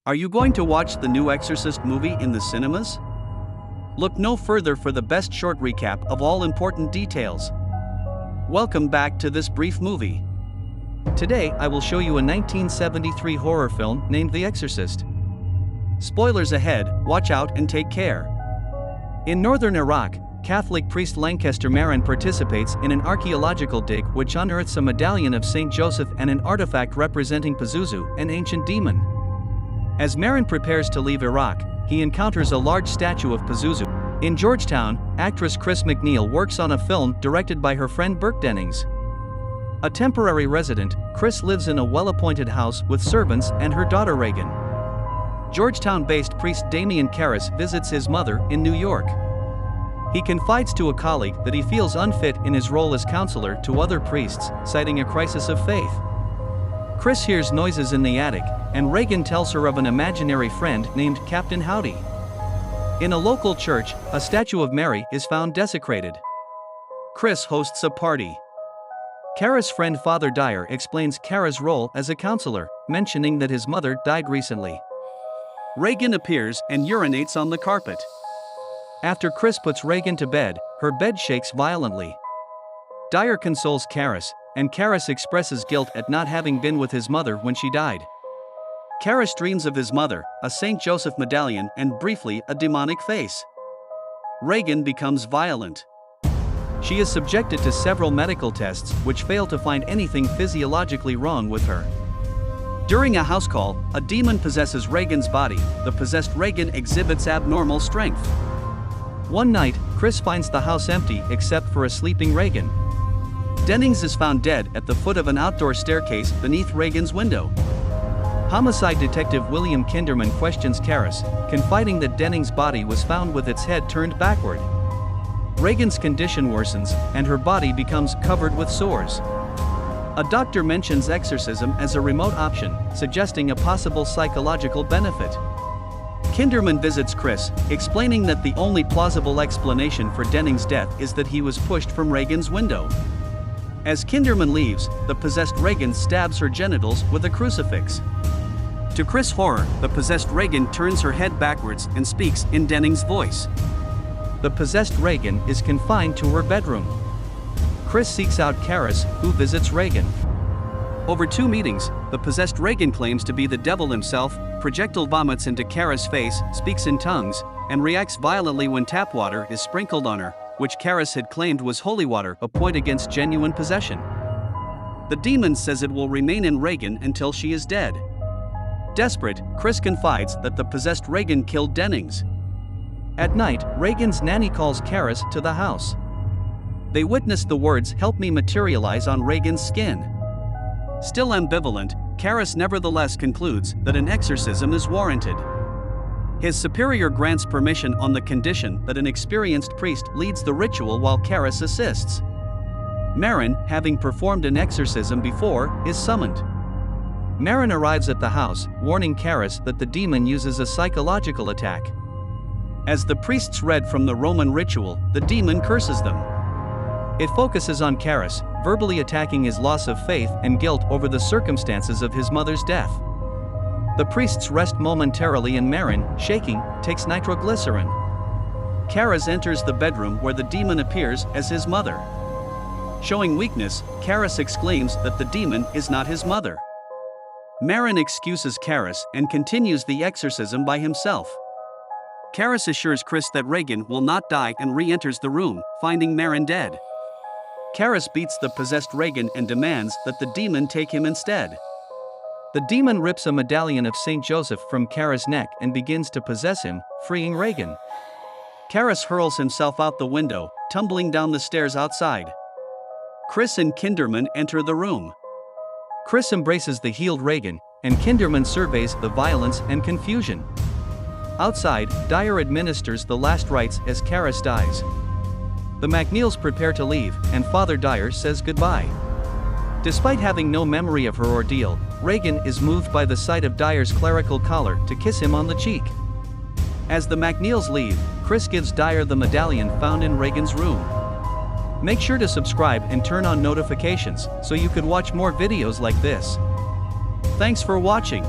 Are you going to watch the new Exorcist movie in the cinemas? Look no further for the best short recap of all important details. Welcome back to this brief movie. Today I will show you a 1973 horror film named The Exorcist. Spoilers ahead, watch out and take care. In northern Iraq, Catholic priest Lancaster Merrin participates in an archaeological dig which unearths a medallion of Saint Joseph and an artifact representing Pazuzu, an ancient demon. As Merrin prepares to leave Iraq, he encounters a large statue of Pazuzu. In Georgetown, actress Regan MacNeil works on a film directed by her friend Burke Dennings. A temporary resident, Chris lives in a well-appointed house with servants and her daughter Regan. Georgetown-based priest Damian Karras visits his mother in New York. He confides to a colleague that he feels unfit in his role as counselor to other priests, citing a crisis of faith. Chris hears noises in the attic, and Regan tells her of an imaginary friend named Captain Howdy. In a local church, a statue of Mary is found desecrated. Chris hosts a party. Kara's friend Father Dyer explains Kara's role as a counselor, mentioning that his mother died recently. Regan appears and urinates on the carpet. After Chris puts Regan to bed, her bed shakes violently. Dyer consoles Karras, and Karras expresses guilt at not having been with his mother when she died. Karras dreams of his mother, a Saint Joseph medallion and briefly a demonic face. Regan becomes violent. She is subjected to several medical tests which fail to find anything physiologically wrong with her. During a house call, a demon possesses Regan's body. The possessed Regan exhibits abnormal strength. One night, Chris finds the house empty except for a sleeping Regan. Dennings is found dead at the foot of an outdoor staircase beneath Regan's window. Homicide detective William Kinderman questions Karras, confiding that Dennings' body was found with its head turned backward. Regan's condition worsens, and her body becomes covered with sores. A doctor mentions exorcism as a remote option, suggesting a possible psychological benefit. Kinderman visits Chris, explaining that the only plausible explanation for Dennings' death is that he was pushed from Regan's window. As Kinderman leaves, the possessed Regan stabs her genitals with a crucifix. To Chris' horror, the possessed Regan turns her head backwards and speaks in Dennings' voice. The possessed Regan is confined to her bedroom. Chris seeks out Karras, who visits Regan. Over 2 meetings, the possessed Regan claims to be the devil himself, projectile vomits into Karras' face, speaks in tongues, and reacts violently when tap water is sprinkled on her, which Karras had claimed was holy water, a point against genuine possession. The demon says it will remain in Regan until she is dead. Desperate, Chris confides that the possessed Regan killed Dennings. At night, Regan's nanny calls Karras to the house. They witness the words "help me" materialize on Regan's skin. Still ambivalent, Karras nevertheless concludes that an exorcism is warranted. His superior grants permission on the condition that an experienced priest leads the ritual while Karras assists. Merrin, having performed an exorcism before, is summoned. Merrin arrives at the house, warning Karras that the demon uses a psychological attack. As the priests read from the Roman ritual, the demon curses them. It focuses on Karras, verbally attacking his loss of faith and guilt over the circumstances of his mother's death. The priests rest momentarily and Merrin, shaking, takes nitroglycerin. Karras enters the bedroom where the demon appears as his mother. Showing weakness, Karras exclaims that the demon is not his mother. Merrin excuses Karras and continues the exorcism by himself. Karras assures Chris that Regan will not die and re-enters the room, finding Merrin dead. Karras beats the possessed Regan and demands that the demon take him instead. The demon rips a medallion of Saint Joseph from Karras' neck and begins to possess him, freeing Regan. Karras hurls himself out the window, tumbling down the stairs outside. Chris and Kinderman enter the room. Chris embraces the healed Regan, and Kinderman surveys the violence and confusion. Outside, Dyer administers the last rites as Karras dies. The MacNeils prepare to leave, and Father Dyer says goodbye. Despite having no memory of her ordeal, Regan is moved by the sight of Dyer's clerical collar to kiss him on the cheek. As the MacNeils leave, Chris gives Dyer the medallion found in Regan's room. Make sure to subscribe and turn on notifications so you could watch more videos like this. Thanks for watching.